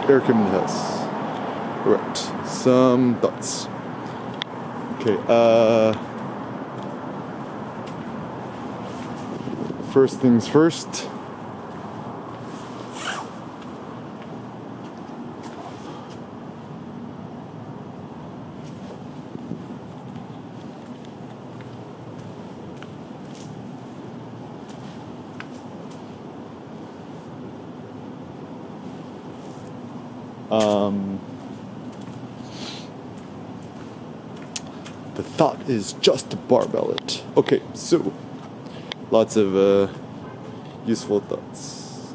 Air came in the house. Alright, some thoughts. Okay, first things first. The thought is just to barbell it. Okay, so lots of useful thoughts.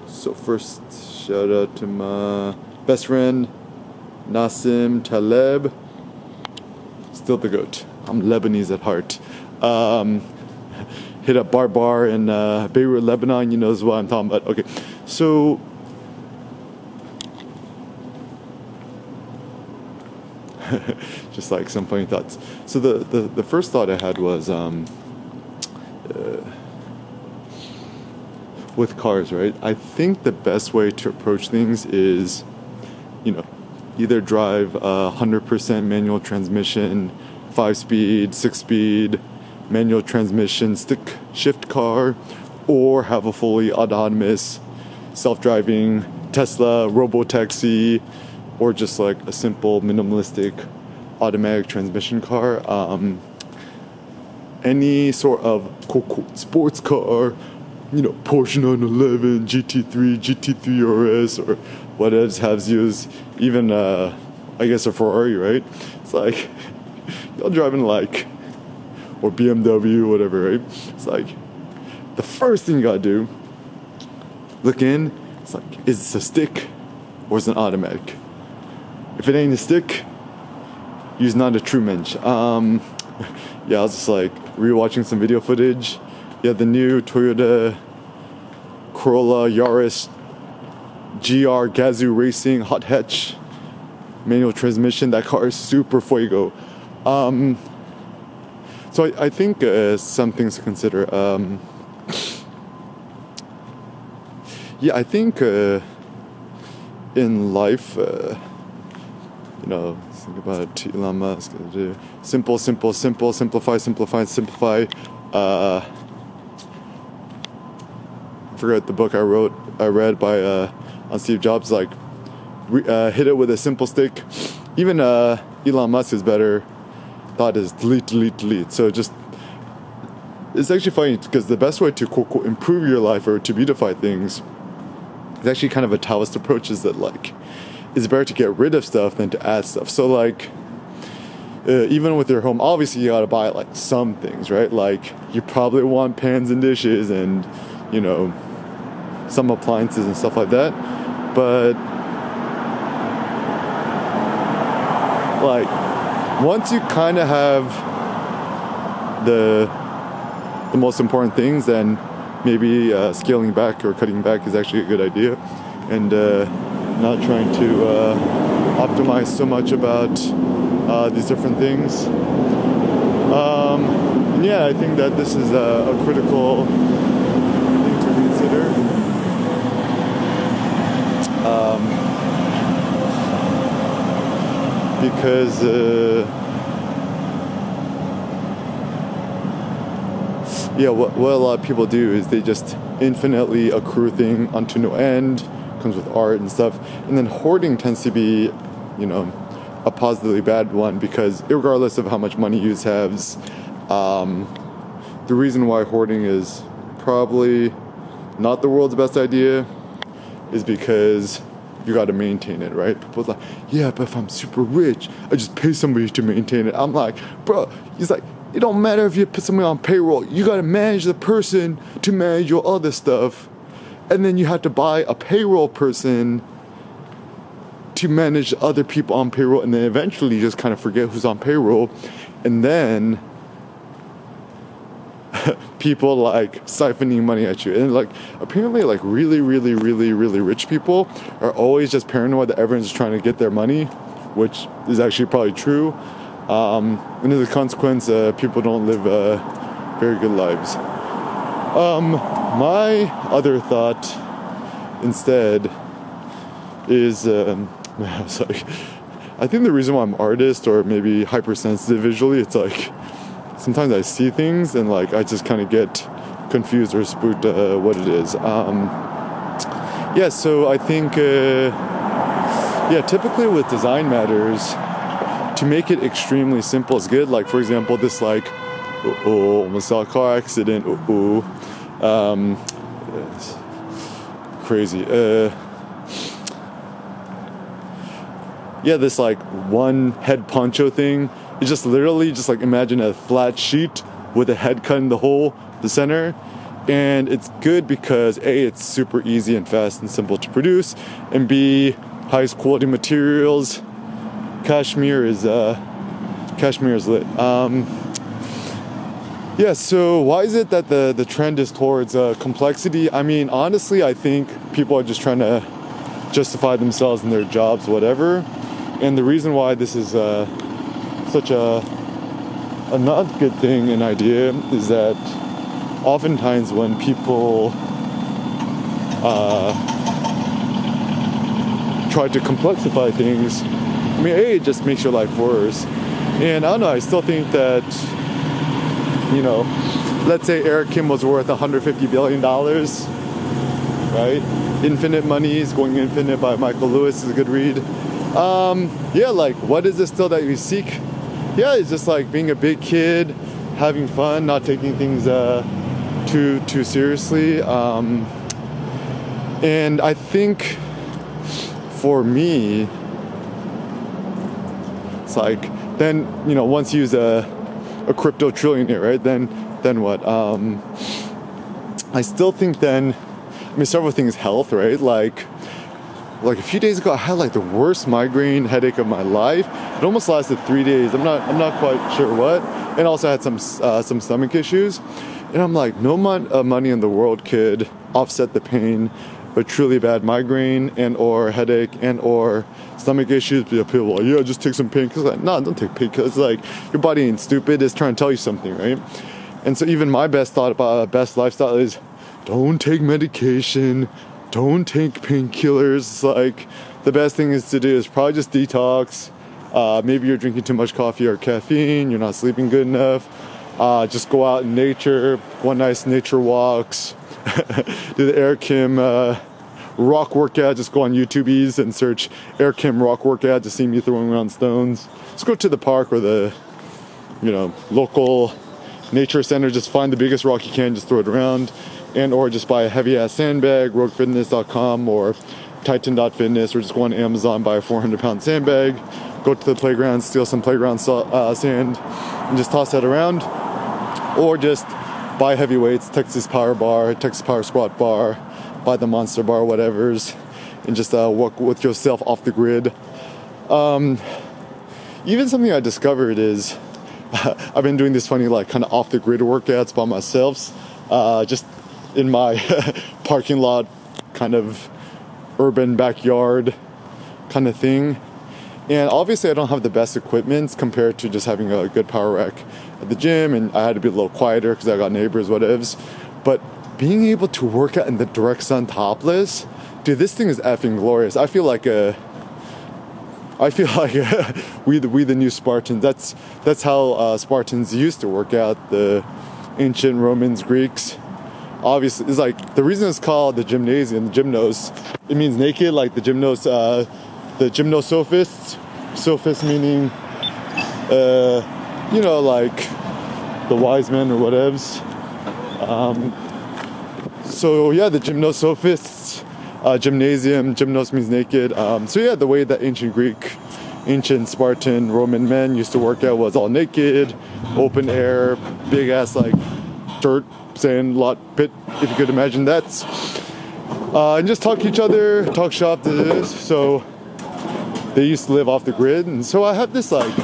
So first, shout out to my best friend Nassim Taleb. Still the GOAT. I'm Lebanese at heart. Hit up Bar in Beirut, Lebanon. You know what I'm talking about. Okay, so just like some funny thoughts. So the first thought I had was with cars, right? I think the best way to approach things is, either drive 100% manual transmission, 5-speed, 6-speed, manual transmission, stick shift car, or have a fully autonomous, self-driving Tesla, robo-taxi, or just like a simple minimalistic automatic transmission car. Any sort of quote sports car, Porsche 911, GT3, GT3 RS, or what else has used, even I guess a Ferrari, right? It's like y'all driving or BMW, whatever, right? It's like the first thing you gotta do, look in. It's like, is this a stick or is it an automatic? If it ain't a stick, you're not a true mensch. I was just rewatching some video footage. Yeah, the new Toyota Corolla Yaris GR Gazoo Racing hot hatch manual transmission. That car is super fuego. So I think some things to consider. I think in life, think about Elon Musk. Simple, simplify. I forgot the book I read by on Steve Jobs. Hit it with a simple stick. Even Elon Musk is better. Thought is delete. So it's actually funny because the best way to quote improve your life or to beautify things is actually kind of a Taoist approach. Is that it's better to get rid of stuff than to add stuff. So even with your home, obviously you gotta buy some things, right? You probably want pans and dishes and some appliances and stuff like that. But once you kind of have the most important things, then maybe scaling back or cutting back is actually a good idea, and not trying to optimize so much about these different things. I think that this is a critical thing to consider. Because what a lot of people do is they just infinitely accrue things unto no end. Comes with art and stuff, and then hoarding tends to be, a positively bad one, because regardless of how much money you have, the reason why hoarding is probably not the world's best idea is because you got to maintain it, right? People's but if I'm super rich, I just pay somebody to maintain it. I'm like, bro, he's like, it don't matter if you put somebody on payroll. You got to manage the person to manage your other stuff. And then you have to buy a payroll person to manage other people on payroll. And then eventually you just kind of forget who's on payroll. And then people siphoning money at you. And apparently really, really, really, really rich people are always just paranoid that everyone's trying to get their money, which is actually probably true. And as a consequence, people don't live very good lives. My other thought instead is sorry. I think the reason why I'm artist or maybe hypersensitive visually, it's like sometimes I see things and like I just kind of get confused or spooked what it is. Yeah, so I think typically with design matters, to make it extremely simple is good. Like for example, this like almost saw a car accident. Crazy. This like one head poncho thing. It's just literally just like imagine a flat sheet with a head cut in the hole, the center. And it's good because A, it's super easy and fast and simple to produce, and B, highest quality materials. Cashmere is lit. So why is it that the trend is towards complexity? I mean, honestly, I think people are just trying to justify themselves in their jobs, whatever. And the reason why this is such a not good thing, an idea, is that oftentimes when people try to complexify things, I mean, A, it just makes your life worse. And I don't know, I still think that, let's say Eric Kim was worth $150 billion, right? Infinite Money is Going Infinite by Michael Lewis is a good read. Like, what is it still that you seek? Yeah, it's just like being a big kid, having fun, not taking things too seriously. And I think for me, it's like, then, once you use a crypto trillionaire, right? Then what? I still think then, several things, health, right? Like a few days ago, I had like the worst migraine headache of my life. It almost lasted 3 days. I'm not quite sure what. And also I had some stomach issues. And I'm like, no money in the world could offset the pain of a truly bad migraine and or headache and or stomach issues. People are like, just take some painkillers. Like, no, don't take painkillers. Like, your body ain't stupid. It's trying to tell you something, right? And so even my best thought about best lifestyle is don't take medication. Don't take painkillers. It's like the best thing is to do is probably just detox. Maybe you're drinking too much coffee or caffeine. You're not sleeping good enough. Just go out in nature. Go on nice nature walks. Do the Eric Kim rock workout. Just go on YouTube's and search Eric Kim rock workout to see me throwing around stones. Just go to the park or the local nature center. Just find the biggest rock you can. Just throw it around. And or just buy a heavy ass sandbag, roguefitness.com or titan.fitness, or just go on Amazon, buy a 400-pound sandbag, go to the playground, steal some playground sand, and just toss that around. Or just buy heavy weights, Texas Power Bar, Texas Power Squat Bar, buy the Monster Bar, whatevers, and just work with yourself off the grid. Even something I discovered is I've been doing this funny like kind of off the grid workouts by myself, just in my parking lot, kind of urban backyard kind of thing. And obviously I don't have the best equipment compared to just having a good power rack at the gym, and I had to be a little quieter because I got neighbors, whatevs. But being able to work out in the direct sun topless, dude, this thing is effing glorious. I feel like we the new Spartans. That's how Spartans used to work out, the ancient Romans, Greeks. Obviously, it's like the reason it's called the gymnasium, the gymnos. It means naked, like the gymnos, the gymnosophists. Sophists meaning, like the wise men or whatevs. The gymnosophists, gymnasium, gymnos means naked. The way that ancient Greek, ancient Spartan, Roman men used to work out was all naked, open air, big ass like dirt, sand lot pit, if you could imagine that. And just talk to each other, talk shop. So they used to live off the grid, and so I have this like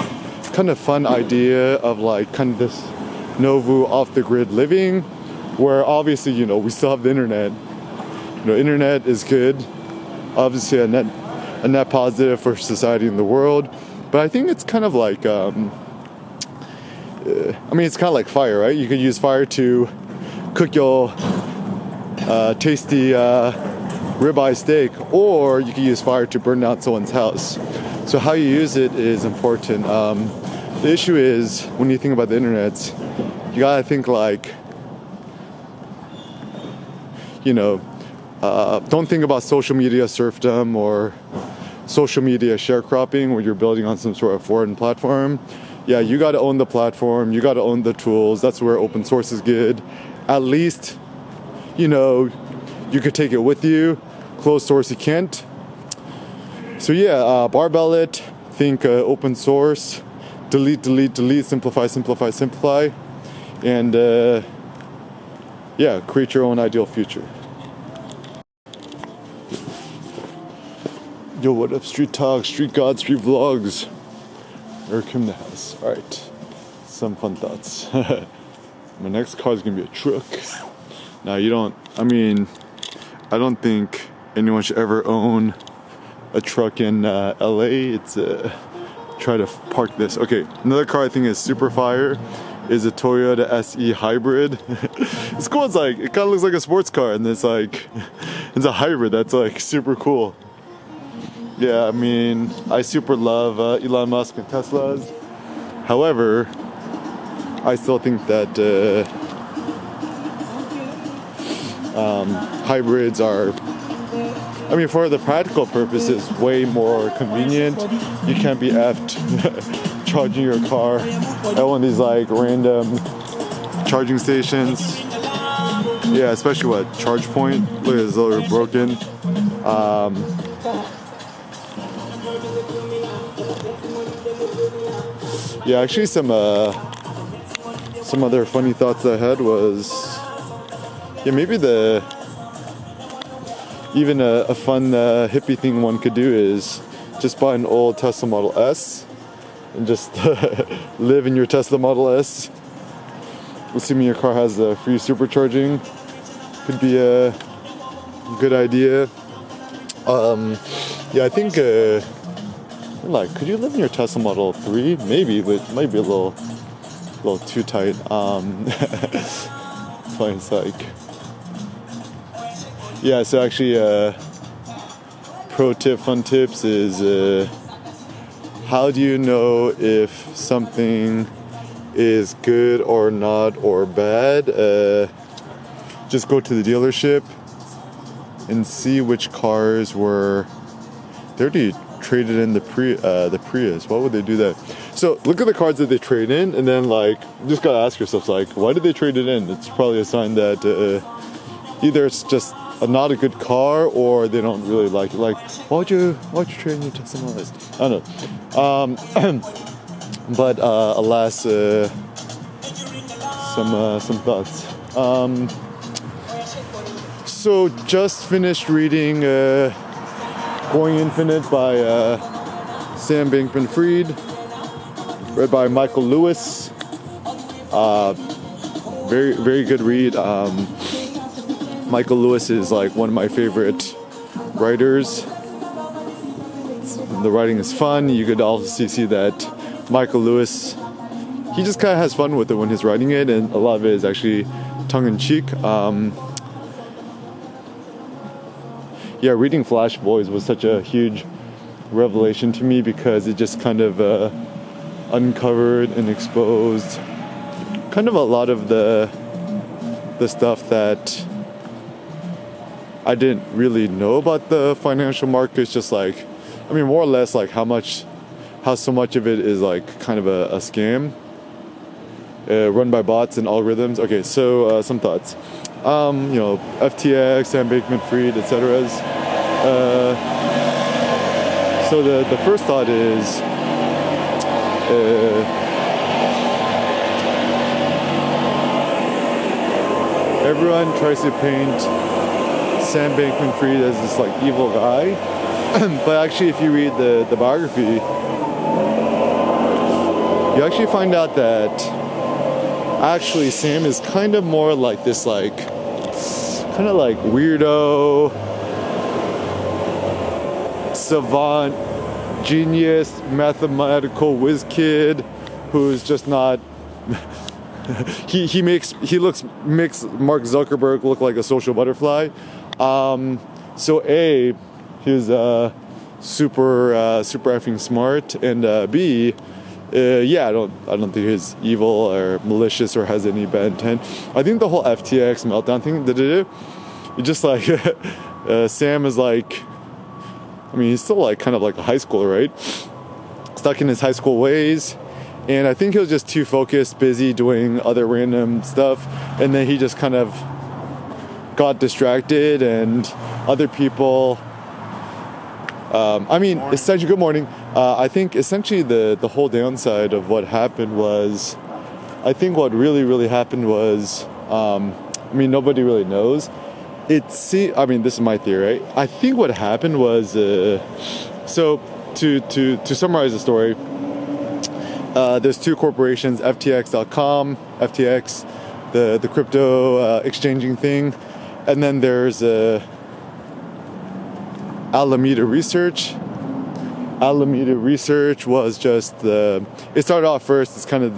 kind of fun idea of like kind of this Novu off the grid living, where obviously we still have the internet. Internet is good, obviously a net positive for society and the world, but I think it's kind of like it's kind of like fire, right? You could use fire to cook your tasty ribeye steak, or you can use fire to burn down someone's house. So how you use it is important. The issue is, when you think about the internet, you gotta think like, don't think about social media serfdom or social media sharecropping where you're building on some sort of foreign platform. Yeah, you gotta own the platform, you gotta own the tools. That's where open source is good. At least, you could take it with you. Closed source, you can't. So yeah, barbell it, think open source, delete, simplify, and create your own ideal future. Yo, what up, Street Talk, Street God, Street Vlogs? Eric Kim the house. Alright, some fun thoughts. My next car is gonna be a truck. Now, I don't think anyone should ever own a truck in LA. It's try to park this. Okay, another car I think is super fire is a Toyota SE hybrid. It's cool. It kind of looks like a sports car, and it's it's a hybrid. That's super cool. Yeah, I super love Elon Musk and Teslas. However, I still think that hybrids are, for the practical purposes, way more convenient. You can't be effed charging your car at one of these random charging stations. Yeah, especially ChargePoint. Look at this, they're broken. Yeah, actually some other funny thoughts I had was, maybe even a fun hippie thing one could do is just buy an old Tesla Model S and just live in your Tesla Model S. Assuming your car has free supercharging, could be a good idea. I think could you live in your Tesla Model 3? Maybe, but it might be a little too tight. So actually, pro tip, fun tips is how do you know if something is good or not or bad? Just go to the dealership and see which cars were already traded in the Prius. Why would they do that? So look at the cars that they trade in, and then you just gotta ask yourself why did they trade it in? It's probably a sign that either it's just not a good car, or they don't really like it. Why'd you trade in your Tesla Model S? I don't know. But alas, some thoughts. So just finished reading Going Infinite by Sam Bankman-Fried, read by Michael Lewis. Very, very good read. Michael Lewis is one of my favorite writers. The writing is fun. You could also see that Michael Lewis, he just kind of has fun with it when he's writing it, and a lot of it is actually tongue-in-cheek. Reading Flash Boys was such a huge revelation to me because it just kind of uncovered and exposed kind of a lot of the stuff that I didn't really know about the financial markets. Just more or less how so much of it is kind of a scam run by bots and algorithms. Okay, so some thoughts. FTX, Sam Bankman-Fried, etc. So the first thought is everyone tries to paint Sam Bankman-Fried as this evil guy, but actually if you read the biography, you actually find out that actually Sam is kind of more like this weirdo, savant, genius, mathematical whiz kid who's just not makes Mark Zuckerberg look like a social butterfly. So A, he's super effing smart, and B, yeah, I don't think he's evil or malicious or has any bad intent. I think the whole FTX meltdown thing it just like Sam is like, I mean, he's still like kind of like a high schooler, right? Stuck in his high school ways. And I think he was just too focused, busy doing other random stuff. And then he just kind of got distracted, and other people, essentially, good morning. I think essentially the whole downside of what happened was, I think what really happened was, nobody really knows. This is my theory, right? I think what happened was, so to summarize the story, there's two corporations, FTX.com, FTX, the crypto exchanging thing, and then there's Alameda Research. Alameda Research was just it started off first, it's kind of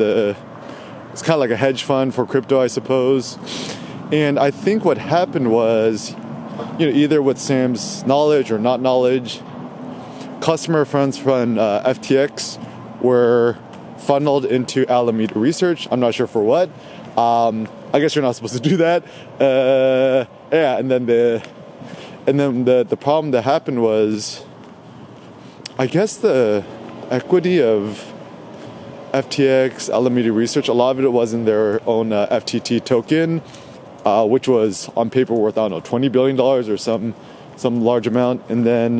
like a hedge fund for crypto, I suppose. And I think what happened was, either with Sam's knowledge or not knowledge, customer funds from FTX were funneled into Alameda Research. I'm not sure for what. I guess you're not supposed to do that. And then the problem that happened was, I guess the equity of FTX, Alameda Research, a lot of it was in their own FTT token, which was on paper worth, I don't know, $20 billion or some large amount. And then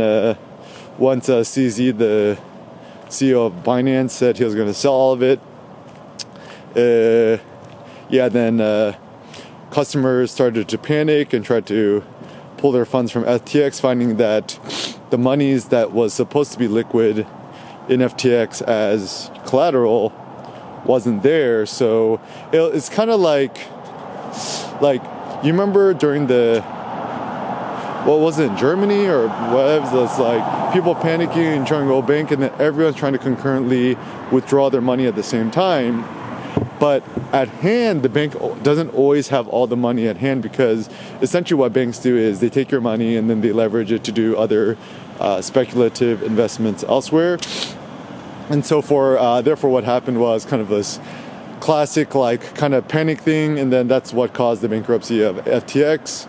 once CZ, the CEO of Binance, said he was going to sell all of it, then customers started to panic and tried to pull their funds from FTX, finding that the monies that was supposed to be liquid in FTX as collateral wasn't there. So it's kind of like you remember during what was it, Germany or whatever, it's like people panicking and trying to go bank, and then everyone's trying to concurrently withdraw their money at the same time. But at hand, the bank doesn't always have all the money at hand, because essentially what banks do is they take your money and then they leverage it to do other speculative investments elsewhere. And so therefore what happened was kind of this classic like kind of panic thing, and then that's what caused the bankruptcy of FTX.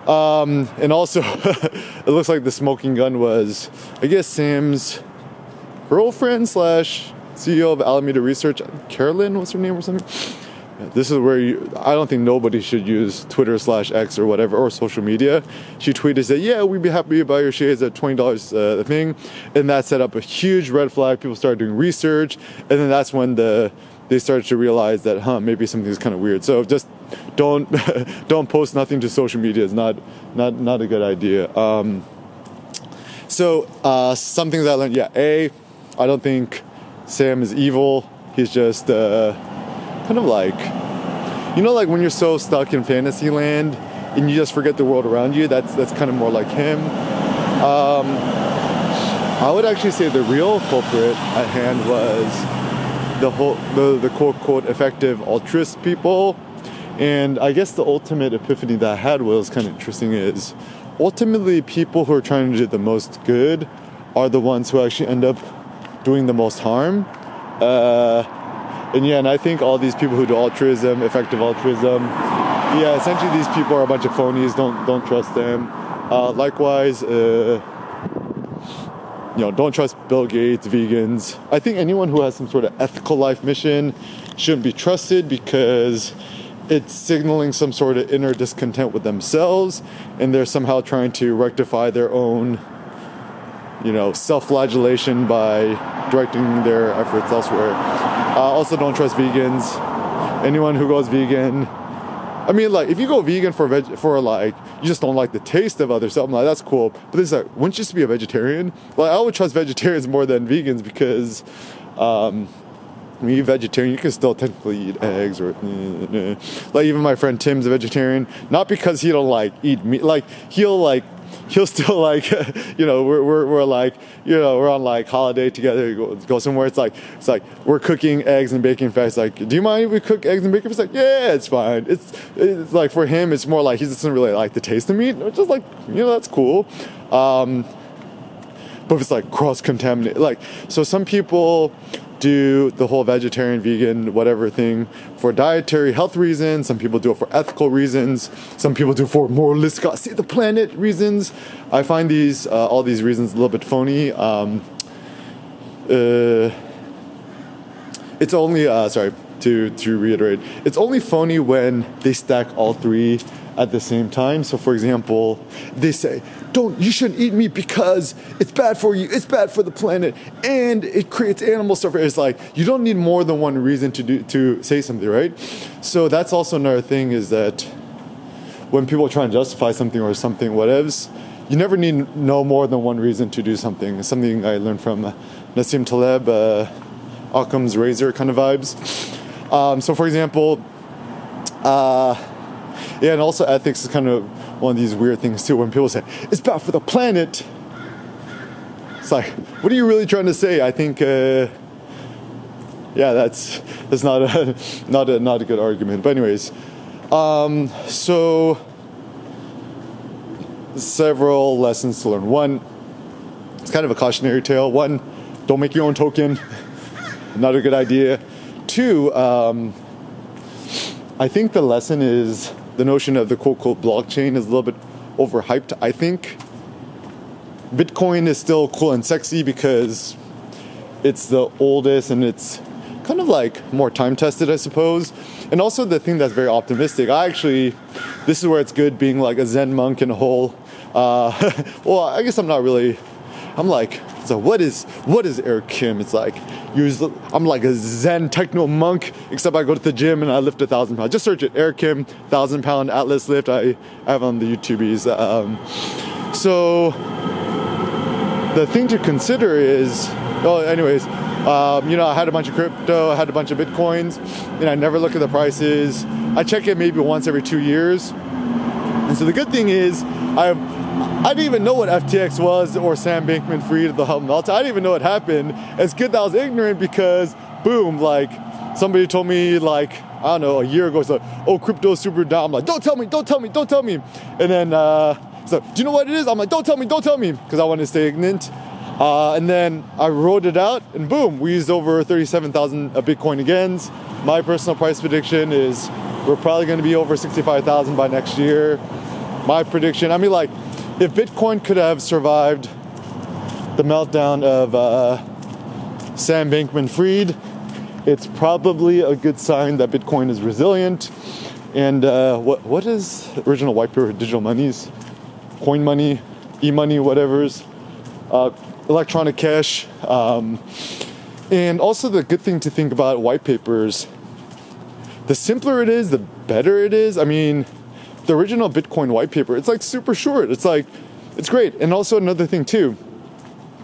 And also it looks like the smoking gun was, I guess, Sam's girlfriend / CEO of Alameda Research, Carolyn, what's her name or something? This is where I don't think nobody should use Twitter / X or whatever, or social media. She tweeted, said, yeah, we'd be happy to buy your shares at $20 a thing. And that set up a huge red flag. People started doing research. And then that's when they started to realize that, maybe something's kind of weird. So just don't post nothing to social media. It's not a good idea. Some things I learned, I don't think Sam is evil. He's just kind of like, like when you're so stuck in fantasy land and you just forget the world around you, that's kind of more like him. I would actually say the real culprit at hand was the quote effective altruist people. And I guess the ultimate epiphany that I had was kind of interesting is, ultimately people who are trying to do the most good are the ones who actually end up doing the most harm. And I think all these people who do altruism, effective altruism, essentially these people are a bunch of phonies. Don't trust them. Likewise, don't trust Bill Gates, vegans. I think anyone who has some sort of ethical life mission shouldn't be trusted, because it's signaling some sort of inner discontent with themselves, and they're somehow trying to rectify their own self-flagellation by directing their efforts elsewhere. Also, don't trust vegans. Anyone who goes vegan, if you go vegan you just don't like the taste of other stuff, that's cool. But it's like, wouldn't you just be a vegetarian? I would trust vegetarians more than vegans, because when you're vegetarian, you can still technically eat eggs or even my friend Tim's a vegetarian, not because he don't eat meat. He'll he'll still like, we're like, we're on like holiday together, go somewhere. It's like we're cooking eggs and bacon fast. Like, do you mind if we cook eggs and bacon? It's like, yeah, it's fine. It's like for him, it's more like he doesn't really like the taste of meat, which is like, that's cool. But if it's like cross-contaminated, like, so some people do the whole vegetarian, vegan, whatever thing for dietary health reasons. Some people do it for ethical reasons. Some people do it for moralistic, save the planet reasons. I find these all these reasons a little bit phony. It's only to reiterate, it's only phony when they stack all three at the same time. So for example, they say, you shouldn't eat meat because it's bad for you, it's bad for the planet, and it creates animal suffering. It's like, you don't need more than one reason to say something, right? So that's also another thing, is that when people try and justify something or something, whatevs, you never need no more than one reason to do something. It's something I learned from Nassim Taleb, Occam's razor kind of vibes. So for example, and also ethics is kind of one of these weird things too. When people say it's bad for the planet, it's like, what are you really trying to say? I think, that's not a good argument. But anyways, so several lessons to learn. One, it's kind of a cautionary tale. One, don't make your own token. Not a good idea. Two, I think the lesson is the notion of the quote-unquote blockchain is a little bit overhyped. I think Bitcoin is still cool and sexy because it's the oldest and it's kind of like more time-tested, I suppose. And also the thing that's very optimistic. This is where it's good being like a Zen monk in a hole. Well, I guess I'm not really. I'm like, so what is Eric Kim? It's like, I'm like a Zen techno monk, except I go to the gym and I lift 1,000 pounds. Just search it, Eric Kim, 1,000-pound Atlas lift. I have on the YouTubies. So the thing to consider is, I had a bunch of crypto, I had a bunch of Bitcoins, and I never look at the prices. I check it maybe once every 2 years. And so the good thing is, I didn't even know what FTX was or Sam Bankman-Fried, the Hub Meltdown. I didn't even know it happened. It's good that I was ignorant because, boom, like somebody told me like, I don't know, a year ago, it's like, oh, crypto's super down. I'm like, don't tell me. And then, so, do you know what it is? I'm like, don't tell me, because I want to stay ignorant. And then I wrote it out, and boom, we used over 37,000 Bitcoin again. My personal price prediction is we're probably going to be over 65,000 by next year. My prediction, if Bitcoin could have survived the meltdown of Sam Bankman-Fried, it's probably a good sign that Bitcoin is resilient. And what is the original white paper? Digital monies, coin money, e-money, whatever's, electronic cash. And also the good thing to think about white papers, the simpler it is, the better it is. The original Bitcoin white paper, it's like super short. It's like, it's great. And also another thing too,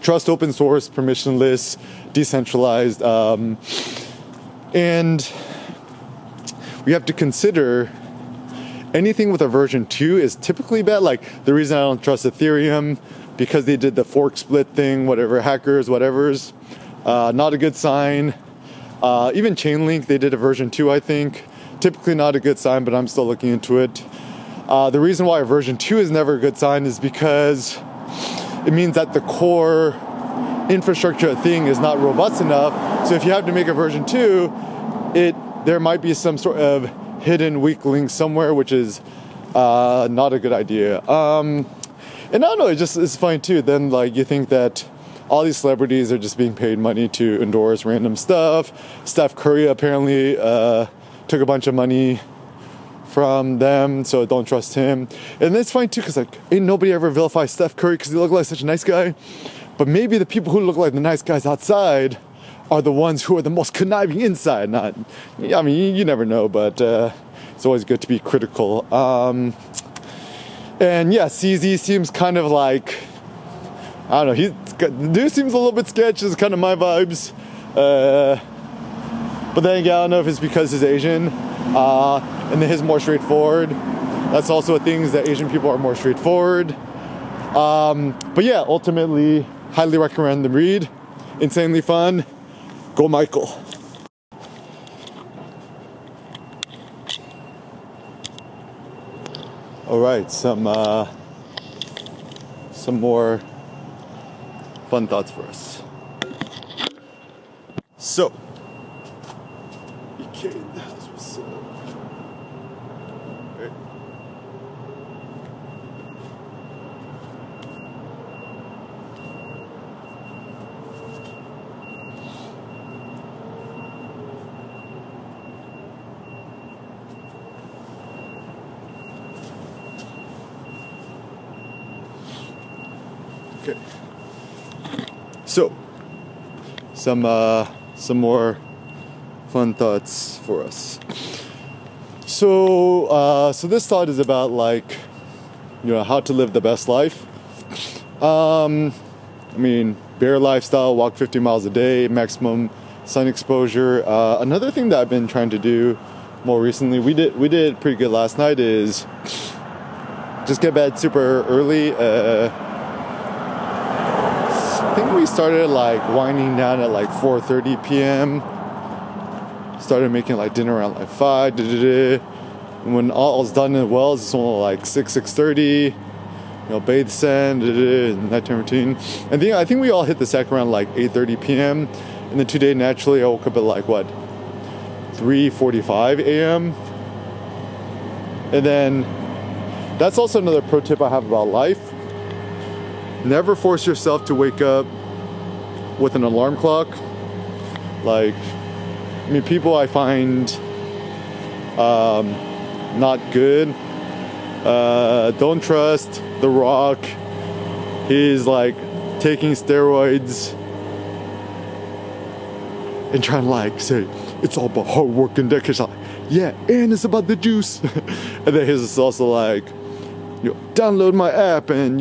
trust open source, permissionless, decentralized. And we have to consider anything with a version 2 is typically bad. Like the reason I don't trust Ethereum, because they did the fork split thing, whatever, hackers, whatever's, not a good sign. Even Chainlink, they did a version 2, I think. Typically not a good sign, but I'm still looking into it. The reason why version 2 is never a good sign is because it means that the core infrastructure thing is not robust enough. So if you have to make a version 2, there might be some sort of hidden weak link somewhere, which is not a good idea. And I don't know, it's fine too. Then you think that all these celebrities are just being paid money to endorse random stuff. Steph Curry apparently took a bunch of money from them, so don't trust him. And it's fine too, because ain't nobody ever vilifies Steph Curry because he looked like such a nice guy. But maybe the people who look like the nice guys outside are the ones who are the most conniving inside. You never know, but it's always good to be critical. And yeah, CZ seems kind of like, I don't know, the dude seems a little bit sketchy, is kind of my vibes. But then again, I don't know if it's because he's Asian, and then he's more straightforward. That's also a thing, is that Asian people are more straightforward. But yeah, ultimately, highly recommend the read. Insanely fun. Go Michael. All right, some more fun thoughts for us. So, EK in the house, what's up? Right. Okay. So, some more fun thoughts for us. So this thought is about like, how to live the best life. I mean, bear lifestyle, walk 50 miles a day, maximum sun exposure. Another thing that I've been trying to do more recently, we did pretty good last night, is just get bed super early. I think we started like winding down at like 4:30 p.m. Started making like dinner around like 5. When all's done in wells, it's only like 6:30. Bathe, sand, nighttime routine. And then I think we all hit the sack around like 8:30 p.m. And then today, naturally, I woke up at like 3:45 a.m. And then that's also another pro tip I have about life. Never force yourself to wake up with an alarm clock. People I find not good. Don't trust The Rock. He's like taking steroids and trying to say it's all about hard work and dedication. Yeah, and it's about the juice. And then he's also download my app and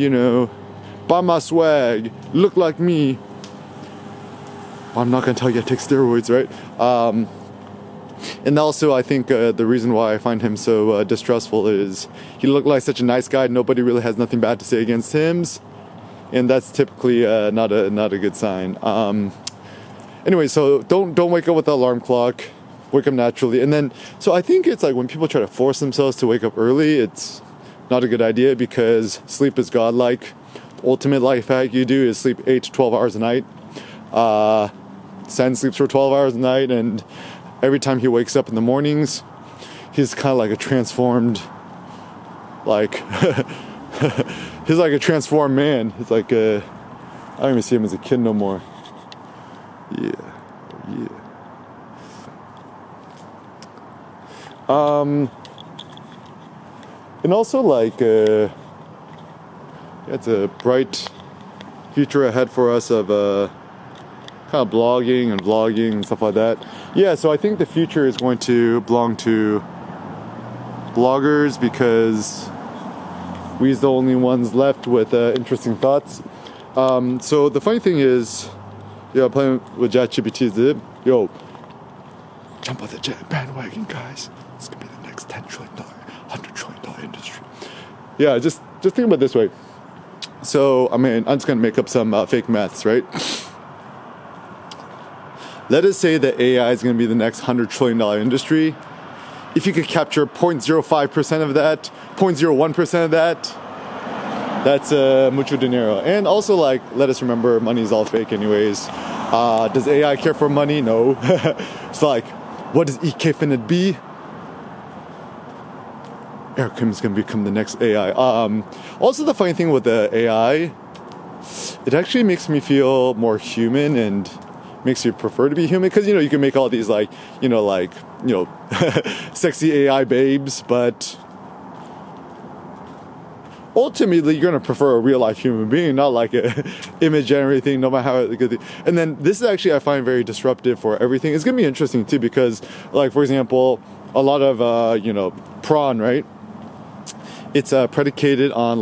buy my swag, look like me. I'm not gonna tell you to take steroids, right? And also, I think the reason why I find him so distrustful is he looked like such a nice guy. Nobody really has nothing bad to say against him, and that's typically not a good sign. Anyway, so don't wake up with the alarm clock. Wake up naturally, and then so I think it's like when people try to force themselves to wake up early, it's not a good idea because sleep is godlike. Ultimate life hack you do is sleep 8 to 12 hours a night. Sen sleeps for 12 hours a night, and every time he wakes up in the mornings, he's kind of like a transformed, he's like a transformed man. It's like I don't even see him as a kid no more. Yeah. And also it's a bright future ahead for us of kind of blogging and vlogging and stuff like that. Yeah, so I think the future is going to belong to bloggers because we're the only ones left with interesting thoughts. So the funny thing is, playing with ChatGPT, jump on the jet bandwagon, guys. It's gonna be the next $10 trillion, $100 trillion industry. Yeah, just think about it this way. So, I'm just gonna make up some fake maths, right? Let us say that AI is gonna be the next $100 trillion industry. If you could capture 0.05% of that, 0.01% of that, that's mucho dinero. And also, let us remember, money is all fake anyways. Does AI care for money? No. It's what is EK finna be? Eric Kim is going to become the next AI. Also, the funny thing with the AI, it actually makes me feel more human and makes you prefer to be human. Because, you can make all these, sexy AI babes, but ultimately, you're going to prefer a real life human being, not like a image generated thing, no matter how good. And then this is actually, I find, very disruptive for everything. It's going to be interesting, too, because, for example, a lot of, prawn, right? It's predicated on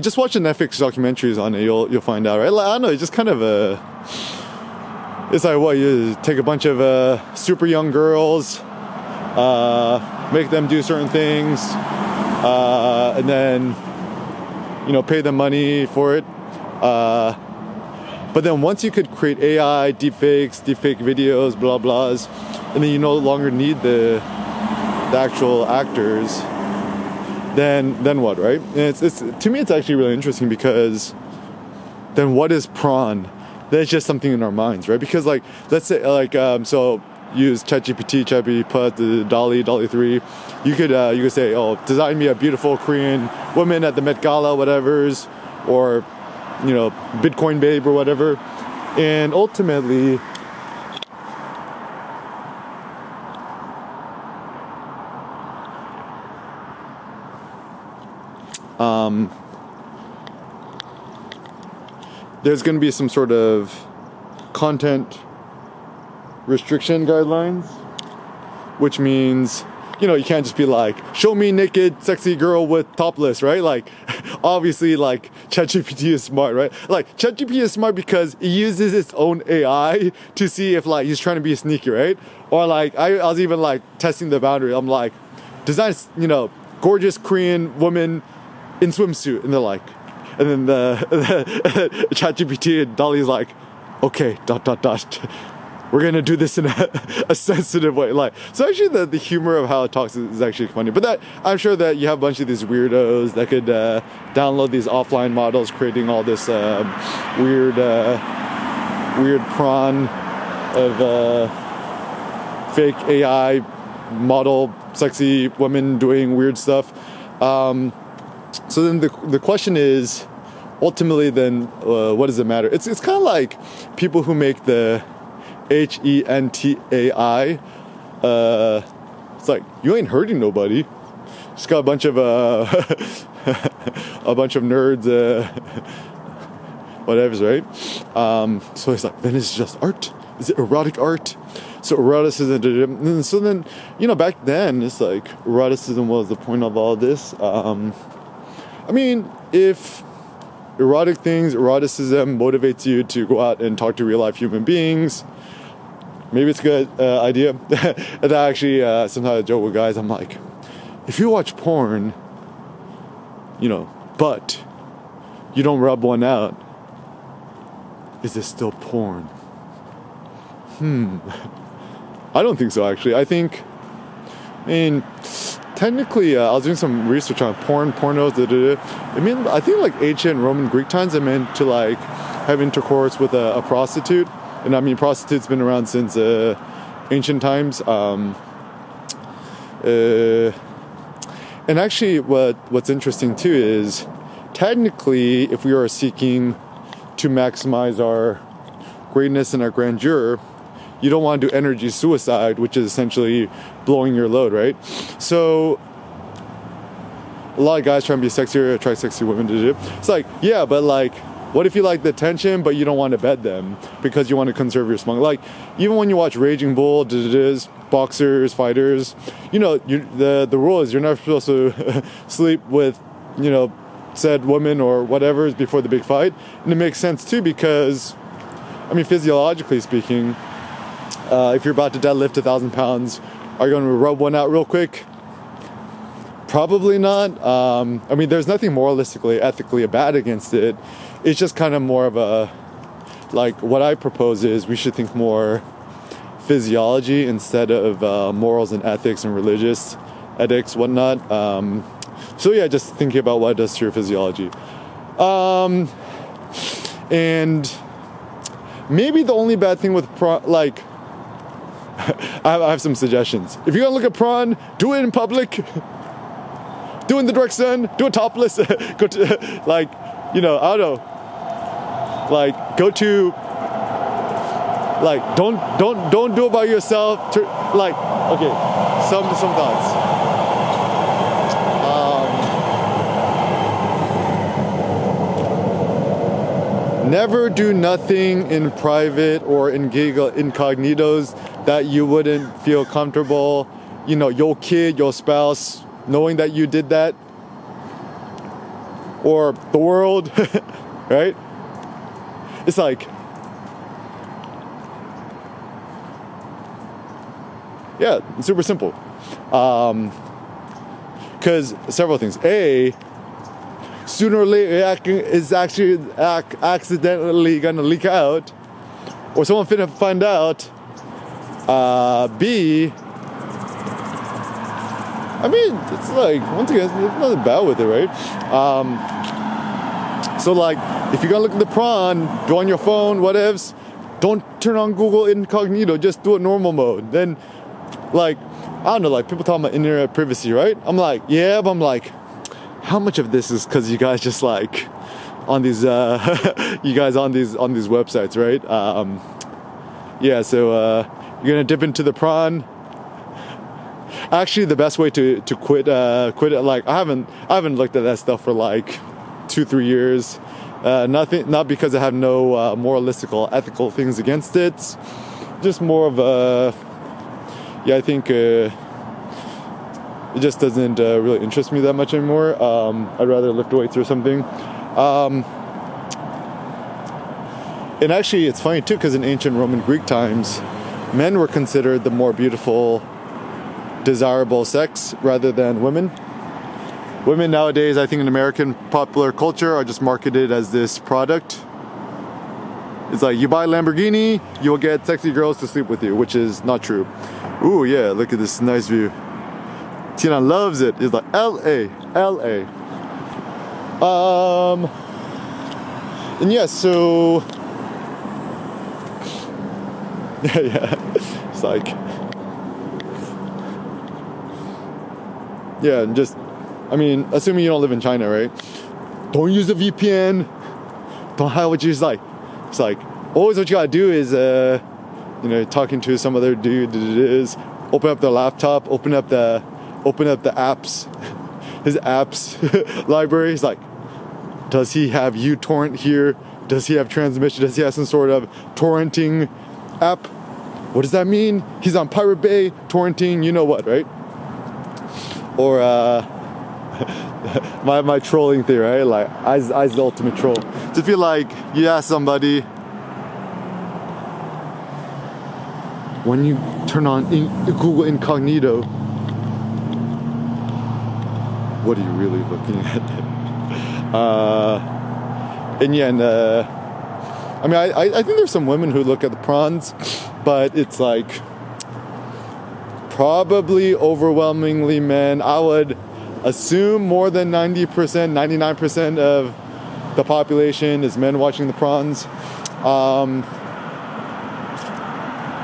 just watch the Netflix documentaries on it. You'll find out, right? I don't know. It's just kind of it's you take a bunch of super young girls, make them do certain things, and then pay them money for it. But then once you could create AI, deepfake videos, blah blahs, and then you no longer need the actual actors, then what, right? And it's to me, it's actually really interesting, because then what is prawn? Then it's just something in our minds, right? Because like, let's say so use ChatGPT, DALL-E 3. You could say, oh, design me a beautiful Korean woman at the Met Gala, whatever's, or Bitcoin babe or whatever. And ultimately, there's going to be some sort of content restriction guidelines, which means, you can't just be like, show me naked, sexy girl with topless, right? Like, obviously, like, ChatGPT is smart, right? Like, ChatGPT is smart because it uses its own AI to see if, like, he's trying to be sneaky, right? Or, like, I was even, like, testing the boundary. I'm like, design, gorgeous Korean woman in swimsuit. And they're like, and then the ChatGPT and DALL-E's like, okay, ... We're gonna do this in a sensitive way. Like, so actually the humor of how it talks is actually funny. But that, I'm sure that you have a bunch of these weirdos that could download these offline models, creating all this weird prawn of fake AI model, sexy women doing weird stuff. So then the question is, ultimately, then what does it matter? It's kind of like people who make the HENTAI. It's like, you ain't hurting nobody. Just got a bunch of nerds, whatever's, right? So it's like, then it's just art. Is it erotic art? So eroticism. So then, back then it's like eroticism was the point of all this. I mean, if eroticism motivates you to go out and talk to real life human beings, maybe it's a good idea. And I actually sometimes I joke with guys, I'm like, if you watch porn, but you don't rub one out, is this still porn? I don't think so, actually. I mean, technically, I was doing some research on pornos. I mean, I think like ancient Roman Greek times, it meant to like have intercourse with a prostitute. And I mean, prostitutes been around since ancient times. And actually, what's interesting too is, technically, if we are seeking to maximize our greatness and our grandeur, you don't want to do energy suicide, which is essentially blowing your load, right? So a lot of guys trying to be sexier, attract sexy women to do. It's like, yeah, but like, what if you like the attention, but you don't want to bed them because you want to conserve your smug? Like, even when you watch Raging Bull, boxers, fighters, the rule is you're not supposed to sleep with, said woman or whatever before the big fight. And it makes sense too, because, I mean, physiologically speaking, if you're about to deadlift 1,000 pounds, are you going to rub one out real quick? Probably not. I mean, there's nothing moralistically, ethically bad against it. It's just kind of more of a, like, what I propose is we should think more physiology instead of morals and ethics and religious ethics, whatnot. So yeah, just thinking about what it does to your physiology. And maybe the only bad thing with I have some suggestions. If you're gonna look at prawn, do it in public. Do it in the direct sun. Do it topless. Go to, I don't know. Like, go to, like, don't do it by yourself. Okay, some thoughts. Never do nothing in private or incognitos that you wouldn't feel comfortable, your kid, your spouse, knowing that you did that, or the world, right? It's like, yeah, it's super simple. Because several things. A, sooner or later is actually accidentally gonna leak out, or someone finna find out. B, I mean, it's like, once again, there's nothing bad with it, right? So like, if you're gonna look at the prawn, do on your phone, whatevs, don't turn on Google Incognito, just do it normal mode. Then, like, I don't know, like, people talking about internet privacy, right? I'm like, yeah, but I'm like, how much of this is because you guys just like on these you guys on these websites, right? Yeah, so you're gonna dip into the prawn. Actually, the best way to quit it, like I haven't looked at that stuff for like 2-3 years. Not because I have no moralistic or ethical things against it, just more of a, yeah, I think it just doesn't really interest me that much anymore. I'd rather lift weights or something. And actually, it's funny too, because in ancient Roman Greek times, men were considered the more beautiful, desirable sex rather than women. Women nowadays, I think in American popular culture, are just marketed as this product. It's like, you buy a Lamborghini, you'll get sexy girls to sleep with you, which is not true. Ooh, yeah, look at this nice view. Tina loves it. It's like LA. And yeah, so yeah, it's like, yeah, and just, I mean, assuming you don't live in China, right? Don't use a VPN. Don't hide what you just like. It's like, always what you gotta do is, talking to some other dude is open up the laptop, open up the apps, his apps library. He's like, does he have uTorrent here? Does he have transmission? Does he have some sort of torrenting app? What does that mean? He's on Pirate Bay torrenting, you know what, right? Or my trolling thing, right? Like, I's the ultimate troll. To feel like you ask somebody, when you turn on Google Incognito, what are you really looking at? I mean, I think there's some women who look at the prawns, but it's like probably overwhelmingly men. I would assume more than 90%, 99% of the population is men watching the prawns.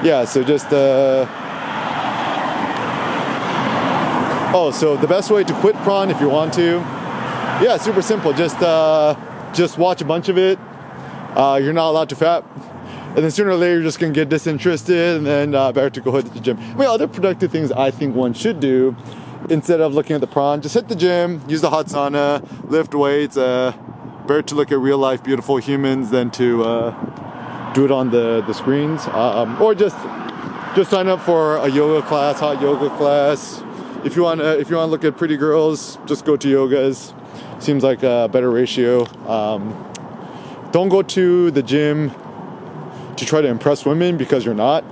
Yeah, so just so the best way to quit prawn, if you want to, yeah, super simple. Just watch a bunch of it. You're not allowed to fap, and then sooner or later you're just gonna get disinterested, and then better to go hit the gym. I mean, other productive things I think one should do instead of looking at the prawn, just hit the gym, use the hot sauna, lift weights. Better to look at real life beautiful humans than to do it on the screens, or just sign up for a yoga class, hot yoga class. If you want to look at pretty girls, just go to yogas. Seems like a better ratio. Don't go to the gym to try to impress women, because you're not.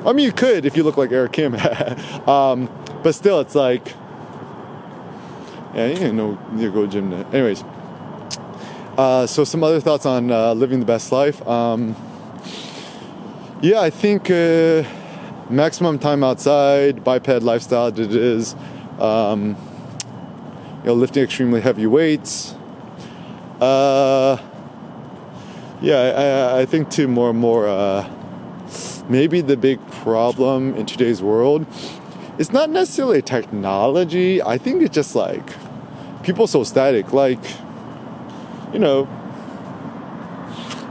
I mean, you could if you look like Eric Kim. But still, it's like, yeah, you know, you go to gym. Anyways, so some other thoughts on living the best life. Yeah, I think maximum time outside, biped lifestyle it is. Lifting extremely heavy weights. I think too, more and more, maybe the big problem in today's world is not necessarily technology. I think it's just like people so static. Like,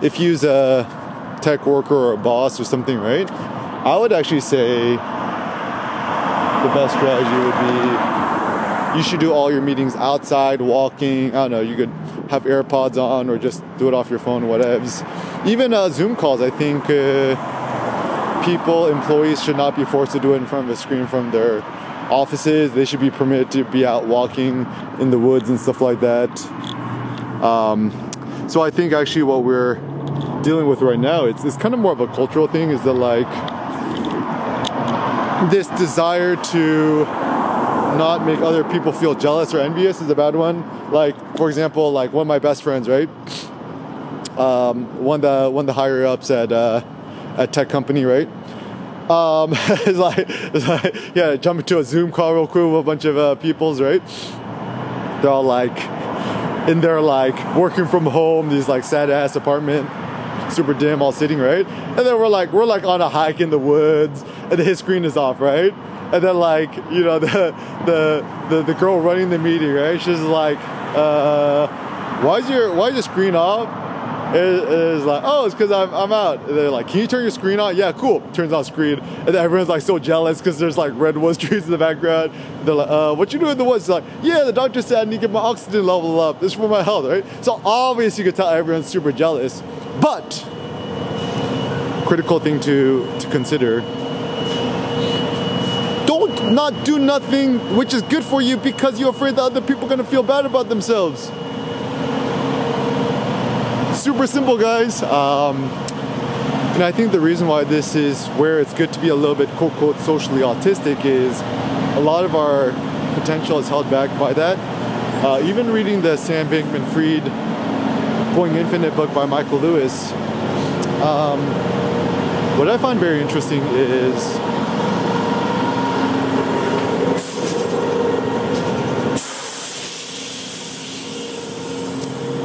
if you use a tech worker or a boss or something, right? I would actually say the best strategy would be, you should do all your meetings outside, walking. I don't know, you could have AirPods on or just do it off your phone, whatevs. Even Zoom calls, I think employees should not be forced to do it in front of a screen from their offices. They should be permitted to be out walking in the woods and stuff like that. So I think actually what we're dealing with right now, it's kind of more of a cultural thing, is that like this desire to not make other people feel jealous or envious is a bad one. Like, for example, like one of my best friends, right? One of the higher ups at tech company, right? It's like, yeah, jump into a Zoom call real quick with a bunch of peoples, right? They're all like in their like working from home, these like sad ass apartment, super dim, all sitting, right? And then we're like on a hike in the woods, and his screen is off, right? And then like, you know, the girl running the meeting, right? She's like, why is your screen off? It's like, oh, it's because I'm out. And they're like, can you turn your screen on? Yeah, cool. Turns on screen. And then everyone's like so jealous because there's like redwood trees in the background. They're like, what you doing in the woods? It's like, yeah, the doctor said I need to get my oxygen level up. This is for my health, right? So obviously you can tell everyone's super jealous. But critical thing to consider, don't not do nothing which is good for you because you're afraid that other people are going to feel bad about themselves. Super simple, guys. And I think the reason why this is where it's good to be a little bit quote unquote socially autistic is a lot of our potential is held back by that. Even reading the Sam Bankman-Fried Going Infinite book by Michael Lewis, what I find very interesting is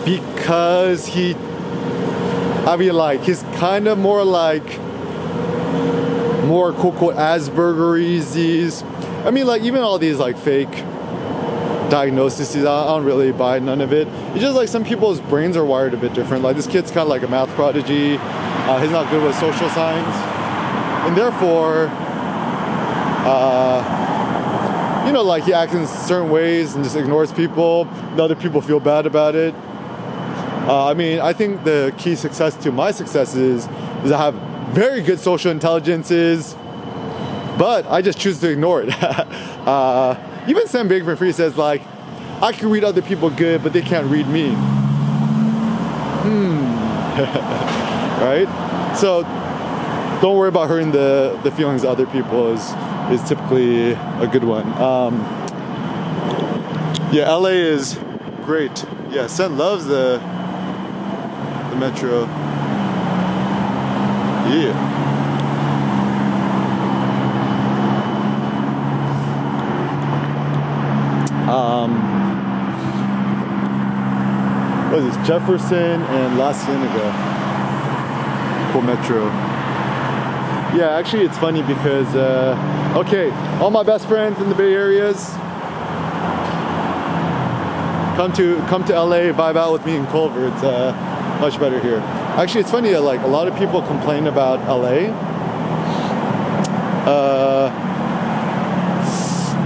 because he's kind of more like more quote-unquote Asperger's disease. I mean, like even all these like fake diagnoses, I don't really buy none of it. It's just like some people's brains are wired a bit different. Like this kid's kind of like a math prodigy. He's not good with social science, and therefore, you know, like he acts in certain ways and just ignores people. And other people feel bad about it. I mean, I think the key success to my success is I have very good social intelligences, but I just choose to ignore it. Even Sam Bankman-Fried says, like, I can read other people good, but they can't read me. Right? So don't worry about hurting the feelings of other people is typically a good one. Yeah, LA is great. Yeah, Sen loves the metro. Yeah. What is this? Jefferson and La Cienega. Cool metro. Yeah, actually it's funny because okay, all my best friends in the Bay Areas, come to LA, vibe out with me in Culver. It's much better here. Actually, it's funny that like a lot of people complain about LA.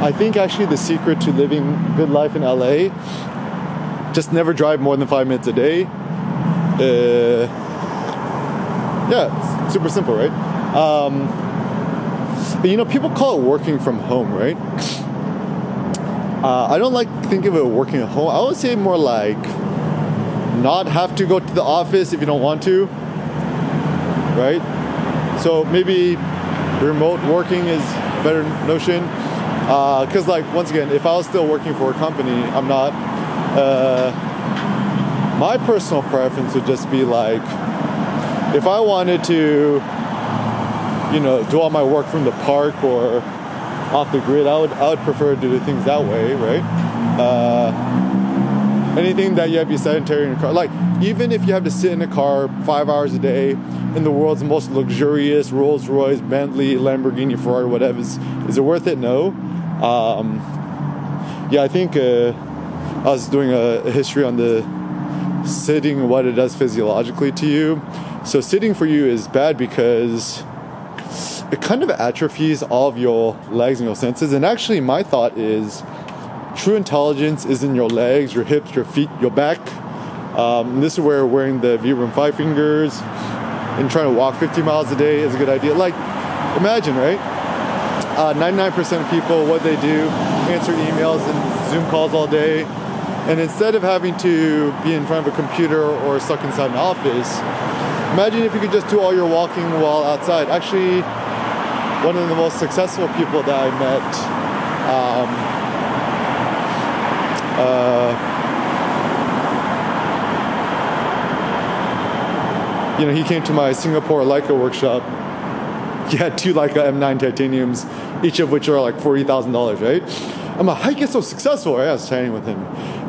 I think actually the secret to living good life in LA, just never drive more than 5 minutes a day. Yeah, it's super simple, right? But you know, people call it working from home, right? I don't like to think of it working at home. I would say more like not have to go to the office if you don't want to, right? So maybe remote working is a better notion. Because like, once again, if I was still working for a company, I'm not. My personal preference would just be like, if I wanted to, you know, do all my work from the park or off the grid, I would prefer to do things that way, right? Anything that you have to be sedentary in a car, like even if you have to sit in a car 5 hours a day in the world's most luxurious Rolls Royce, Bentley, Lamborghini, Ferrari, whatever, is it worth it? No. Yeah, I think I was doing a history on the sitting and what it does physiologically to you. So sitting for you is bad because it kind of atrophies all of your legs and your senses. And actually my thought is true intelligence is in your legs, your hips, your feet, your back. And this is where wearing the Vibram 5 fingers and trying to walk 50 miles a day is a good idea. Like, imagine, right? 99% of people, what they do, answer emails and Zoom calls all day. And instead of having to be in front of a computer or stuck inside an office, imagine if you could just do all your walking while outside. Actually, one of the most successful people that I met, he came to my Singapore Leica workshop. He had 2 Leica M9 titaniums, each of which are like $40,000, right? I'm like, how you get so successful? Right? I was chatting with him,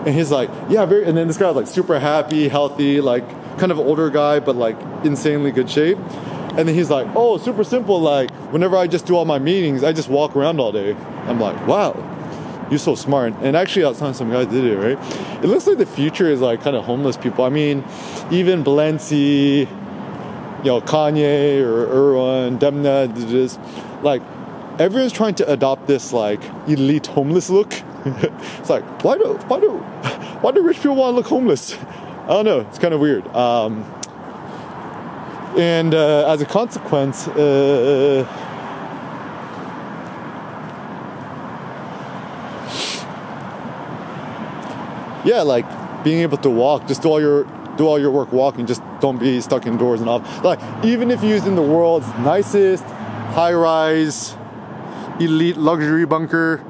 and he's like, yeah, very. And then this guy was like super happy, healthy, like kind of older guy, but like insanely good shape. And then he's like, oh, super simple. Like whenever I just do all my meetings, I just walk around all day. I'm like, wow, you're so smart. And actually, I was telling some guys did it, right? It looks like the future is like kind of homeless people. I mean, even Balenci, Kanye or Erwan, Demna, this, like, everyone's trying to adopt this like elite homeless look. It's like, why do rich people want to look homeless? I don't know. It's kind of weird. And as a consequence, yeah, like being able to walk, just do all your work walking, just don't be stuck indoors and all. Like even if you're using the world's nicest high-rise elite luxury bunker,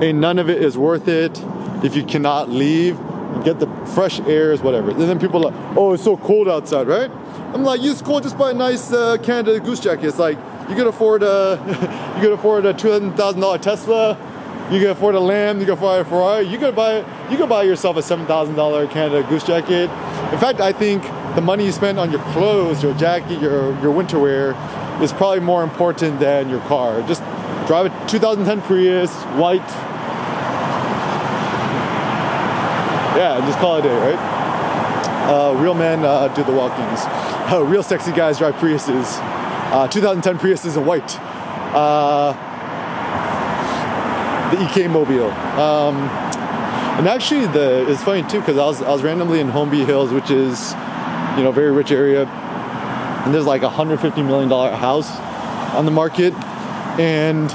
and none of it is worth it if you cannot leave and get the fresh airs, whatever. And then people are like, oh, it's so cold outside, right? I'm like, it's cold, just buy a nice Canada Goose jacket. It's like you could afford a $200,000 Tesla. You can afford a Lamb, you can afford a Ferrari, you can buy yourself a $7,000 Canada Goose jacket. In fact, I think the money you spend on your clothes, your jacket, your winter wear is probably more important than your car. Just drive a 2010 Prius, white. Yeah, just call it a day, right? Real men do the walkings. Real sexy guys drive Priuses. 2010 Priuses in white. The EK Mobile. And actually, it's funny too because I was randomly in Holmby Hills, which is, a very rich area, and there's like a $150 million house on the market, and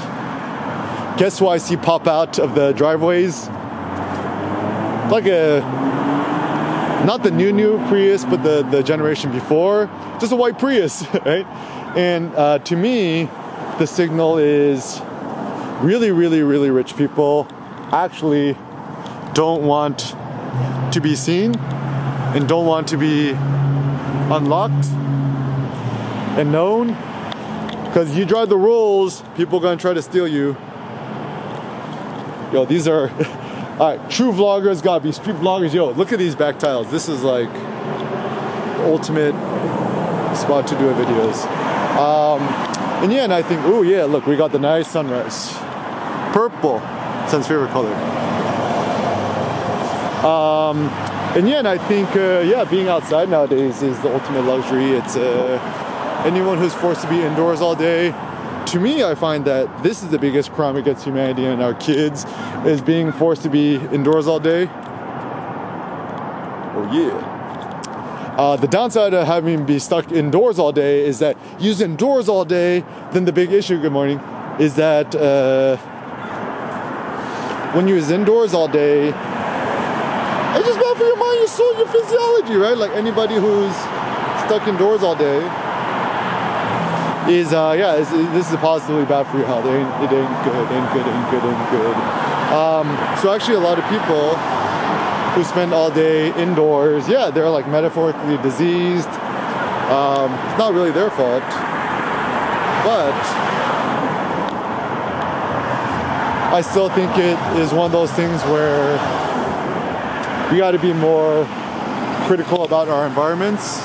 guess who I see pop out of the driveways? Like not the new Prius, but the generation before, just a white Prius, right? And to me, the signal is really, really, really rich people actually don't want to be seen and don't want to be unlocked and known, because you drive the rules, people are gonna try to steal you. These are all right, true vloggers gotta be street vloggers. Look at these back tiles. This is like the ultimate spot to do a videos. And yeah, and I think, oh yeah, look, we got the nice sunrise. Purple, Son's favorite color. And yeah, and I think, being outside nowadays is the ultimate luxury. It's anyone who's forced to be indoors all day. To me, I find that this is the biggest crime against humanity and our kids, is being forced to be indoors all day. Oh yeah. The downside of having to be stuck indoors all day is that you're indoors all day, then the big issue, good morning, is that when you're indoors all day, it's just bad for your mind, your soul, your physiology, right? Like anybody who's stuck indoors all day is, this is positively bad for your health. It ain't good. So actually a lot of people who spend all day indoors, they're like metaphorically diseased. It's not really their fault, but I still think it is one of those things where we got to be more critical about our environments.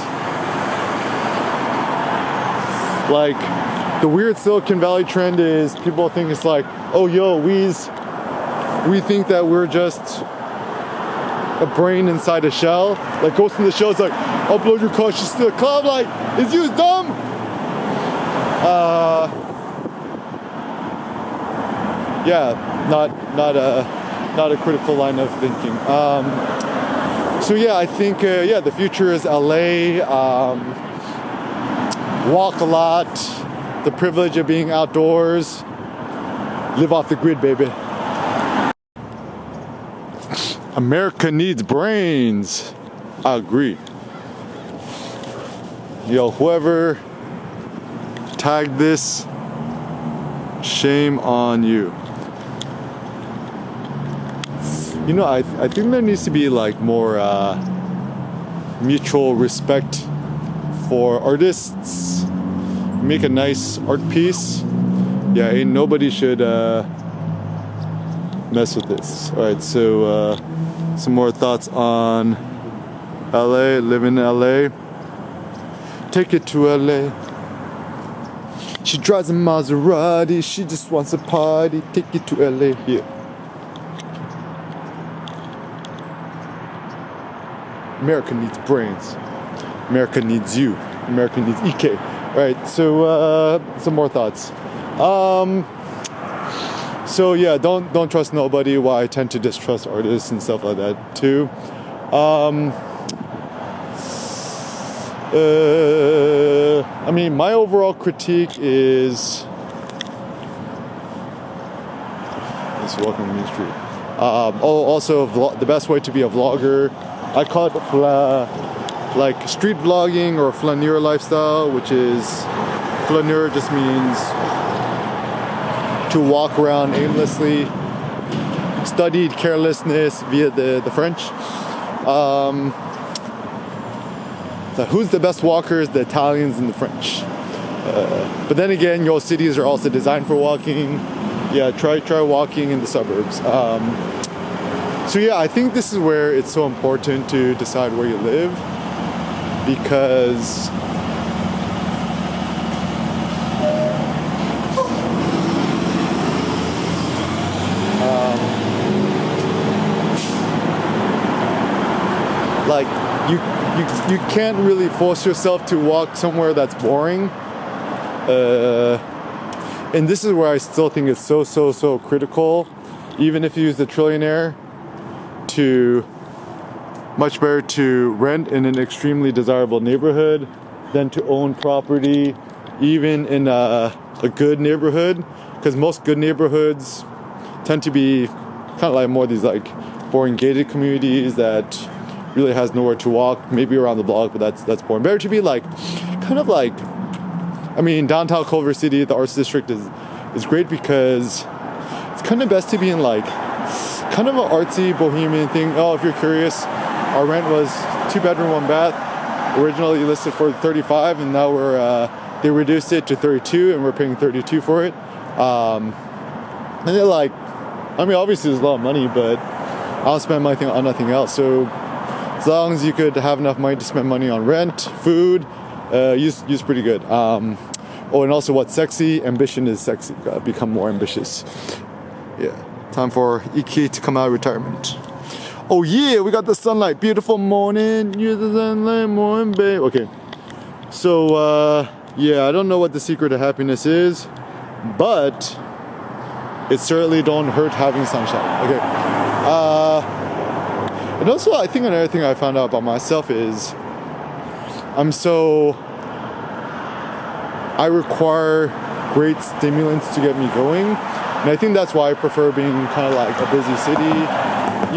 Like the weird Silicon Valley trend is people think it's like, oh we think that we're just a brain inside a shell. Like Ghost in the Shell is like, upload your consciousness to the cloud. Like, is you dumb? Not a critical line of thinking. So I think the future is LA. Walk a lot. The privilege of being outdoors. Live off the grid, baby. America needs brains. I agree. Whoever tagged this, shame on you. I think there needs to be like more mutual respect for artists. Make a nice art piece. Yeah, ain't nobody should mess with this. All right, so some more thoughts on LA, live in LA. Take it to LA. She drives a Maserati, she just wants a party. Take it to LA, yeah. America needs brains. America needs you. America needs EK. Right, so some more thoughts. So yeah, don't trust nobody. Why I tend to distrust artists and stuff like that too. I mean, my overall critique is this welcome to Main Street. Also, the best way to be a vlogger, I call it like street vlogging or flaneur lifestyle, which is flaneur just means to walk around aimlessly, studied carelessness via the French. So who's the best walkers? The Italians and the French. But then again, your cities are also designed for walking. Yeah, try walking in the suburbs. So yeah, I think this is where it's so important to decide where you live, because like you can't really force yourself to walk somewhere that's boring. And this is where I still think it's so critical, even if you use the trillionaire, to much better to rent in an extremely desirable neighborhood than to own property, even in a good neighborhood, because most good neighborhoods tend to be kind of like more these like boring gated communities that really has nowhere to walk, maybe around the block, but that's boring. Better to be like kind of like, I mean, downtown Culver City, the arts district is great because it's kind of best to be in like kind of an artsy bohemian thing. Oh, if you're curious, our rent was 2-bedroom, 1-bath. Originally listed for 35, and now they reduced it to 32, and we're paying 32 for it. And they're like, I mean, obviously there's a lot of money, but I'll spend my thing on nothing else. So as long as you could have enough money to spend money on rent, food, use pretty good. Oh, and also what's sexy? Ambition is sexy. Gotta become more ambitious. Yeah. Time for Iki to come out of retirement. Oh yeah, we got the sunlight. Beautiful morning. You're the sunlight morning, babe. Okay. So, yeah, I don't know what the secret to happiness is, but it certainly don't hurt having sunshine. Okay. And also, I think another thing I found out about myself is I require great stimulants to get me going. And I think that's why I prefer being kind of like a busy city.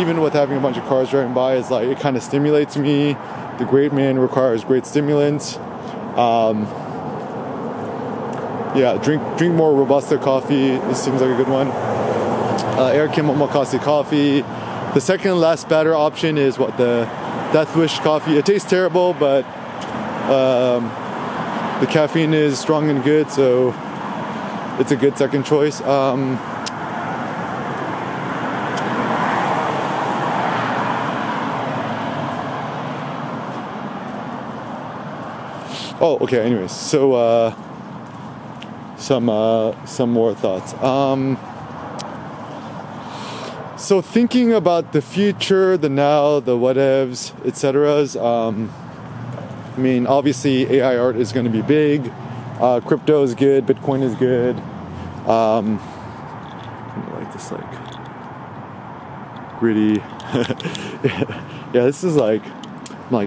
Even with having a bunch of cars driving by, it's like it kind of stimulates me. The great man requires great stimulants. Yeah, drink more Robusta coffee. This seems like a good one. Air Kim Omakase coffee. The second last better option is the Death Wish coffee. It tastes terrible, but the caffeine is strong and good, so it's a good second choice. Oh, okay. Anyways, so some more thoughts. So thinking about the future, the now, the whatevs, etc. I mean, obviously AI art is going to be big. Crypto is good. Bitcoin is good. Kind of like this, like gritty. Yeah, this is like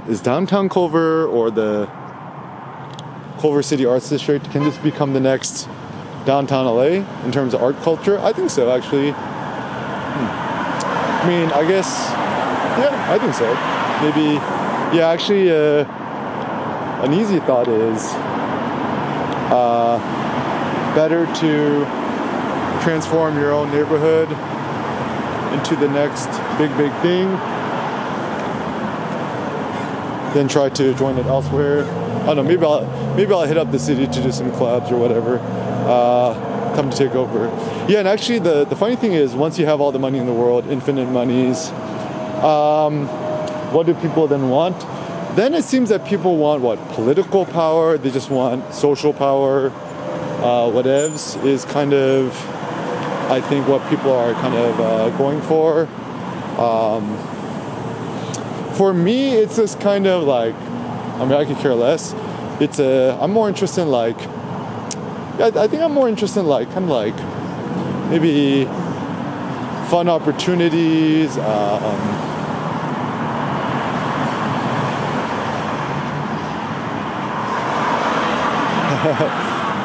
is downtown Culver or the Culver City Arts District, can this become the next downtown LA in terms of art culture? I think so, actually. I mean, I guess, yeah, I think so. Maybe, yeah, actually, an easy thought is better to transform your own neighborhood into the next big thing than try to join it elsewhere. I don't know. Maybe I'll hit up the city to do some collabs or whatever. Come to take over. Yeah, and actually the funny thing is, once you have all the money in the world, infinite monies, what do people then want? Then it seems that people want what? Political power. They just want social power. Whatevs is kind of, I think, what people are kind of going for. For me, it's just kind of like, I mean, I could care less. I'm more interested in like, I think I'm more interested in like, kind of like, maybe fun opportunities,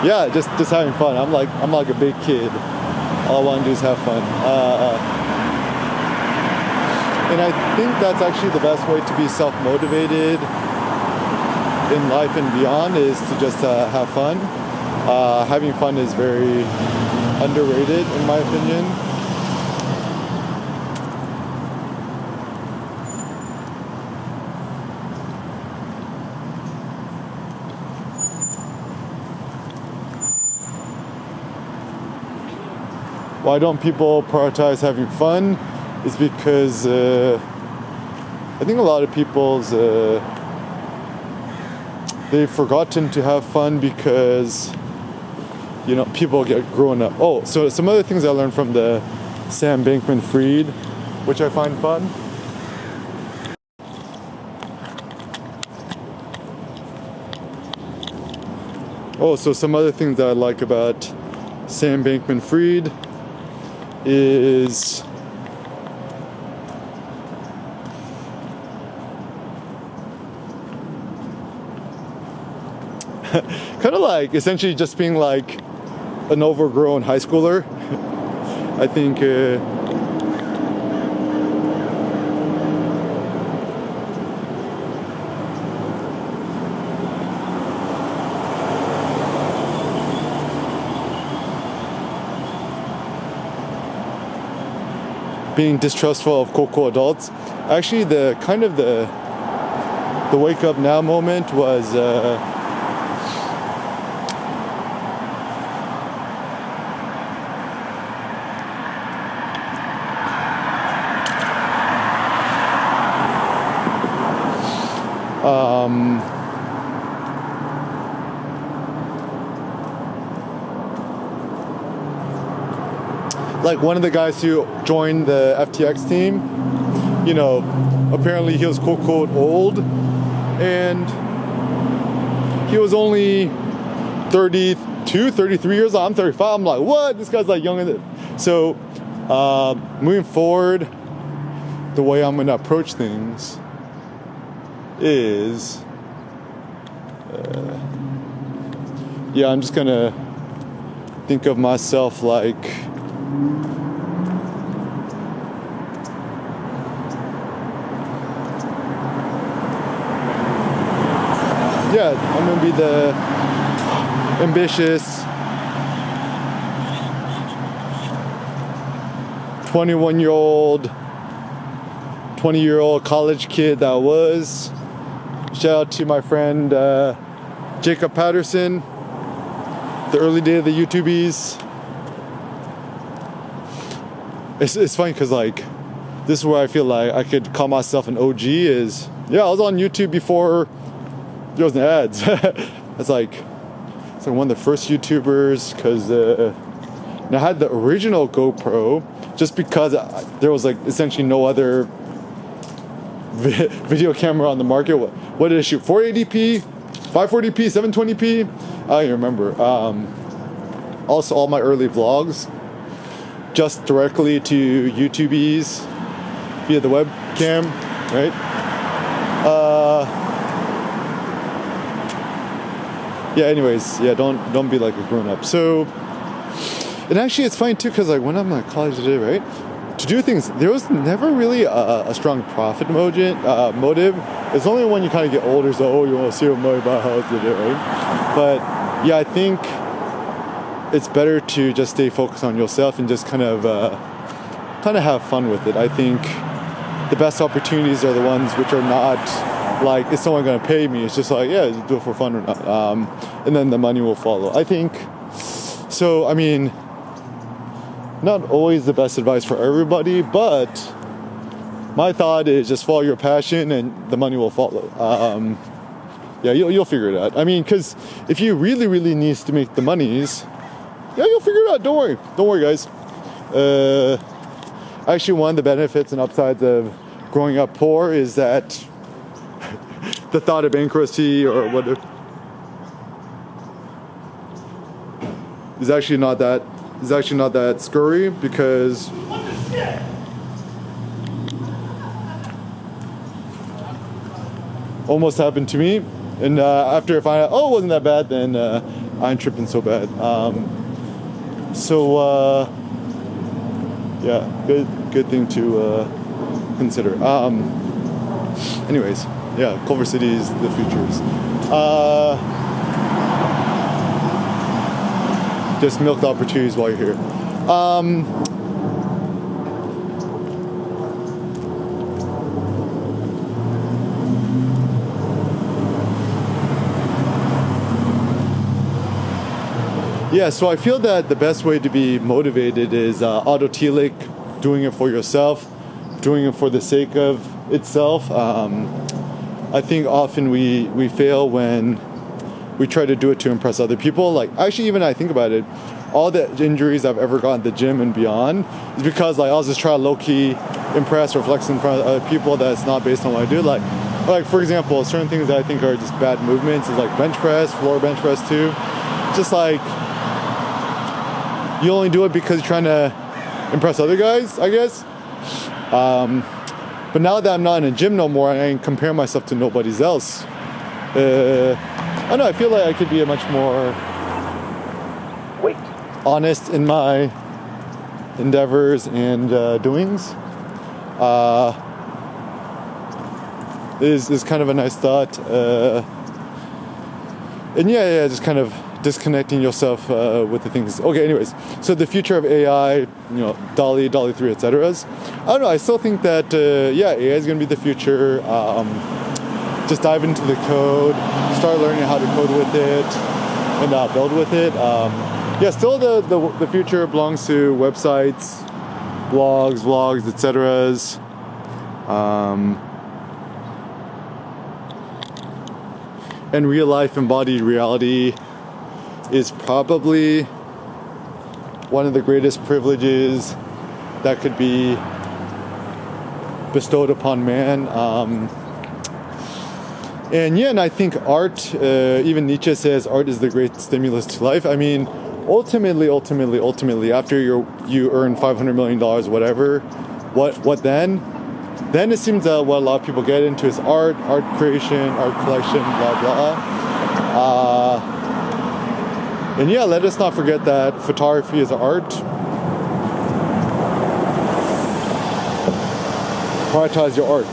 yeah, just having fun. I'm like a big kid. All I want to do is have fun. And I think that's actually the best way to be self-motivated in life and beyond, is to just have fun. Having fun is very underrated, in my opinion. Why don't people prioritize having fun? Is because I think a lot of people's they've forgotten to have fun because, you know, people get grown up. Oh, so some other things I learned from the Sam Bankman-Fried, which I find fun. Oh, so some other things that I like about Sam Bankman-Fried is kind of like essentially just being like an overgrown high schooler. I think being distrustful of quote adults. Actually, the wake up now moment was like one of the guys who joined the FTX team, you know, apparently he was quote old, and he was only 32, 33 years old. I'm 35. I'm like, what? This guy's like younger than. So moving forward, the way I'm gonna approach things is yeah, I'm just gonna think of myself like I'm gonna be the ambitious 21-year-old, 20-year-old college kid that I was. Shout out to my friend Jacob Patterson, the early day of the YouTubies. It's funny because like this is where I feel like I could call myself an OG is, yeah, I was on YouTube before there was ads. It's like one of the first YouTubers, because I had the original GoPro just because there was like essentially no other video camera on the market. What did it shoot? 480p, 540p, 720p? I don't remember. Also, all my early vlogs just directly to YouTubies via the webcam, right? Yeah, anyways, yeah, don't be like a grown-up. So, and actually it's funny too, because like when I'm at college today, right, to do things, there was never really a strong profit motive. It's only when you kind of get older, so, you want to see what money buy a house today, right? But yeah, I think it's better to just stay focused on yourself and just kind of have fun with it. I think the best opportunities are the ones which are not like, is someone going to pay me? It's just like, yeah, do it for fun or not. And then the money will follow. I think, so, I mean, not always the best advice for everybody, but my thought is just follow your passion and the money will follow. Yeah, you'll figure it out. I mean, because if you really, really need to make the monies, yeah, you'll figure it out. Don't worry. Don't worry, guys. Actually, one of the benefits and upsides of growing up poor is that the thought of bankruptcy or whatever is actually not that scary, because almost happened to me, and after I find out, oh, it wasn't that bad, then I ain't tripping so bad. Yeah, good thing to consider. Anyways, yeah, Culver City is the futures. Just milk the opportunities while you're here. Yeah, so I feel that the best way to be motivated is autotelic, doing it for yourself, doing it for the sake of itself. I think often we fail when we try to do it to impress other people. Like, actually, even I think about it, all the injuries I've ever gotten at the gym and beyond is because, like, I'll just try to low-key impress or flex in front of other people that's not based on what I do. Like for example, certain things that I think are just bad movements is like bench press, floor bench press too. Just like, you only do it because you're trying to impress other guys, I guess. But now that I'm not in a gym no more, I ain't compare myself to nobody else. I don't know, I feel like I could be a much more honest in my endeavors and doings. Is kind of a nice thought. And yeah, just kind of disconnecting yourself with the things. Okay, anyways, so the future of AI, DALL-E, DALL-E 3, etc. I don't know, I still think that, AI is going to be the future. Just dive into the code, start learning how to code with it, and build with it. Yeah, still the future belongs to websites, blogs, vlogs, etc. And real life embodied reality is probably one of the greatest privileges that could be bestowed upon man. And I think art, even Nietzsche says art is the great stimulus to life. I mean, ultimately, after you earn $500 million, whatever, what then? Then it seems that what a lot of people get into is art creation, art collection, blah, blah. And yeah, let us not forget that photography is art. Prioritize your art.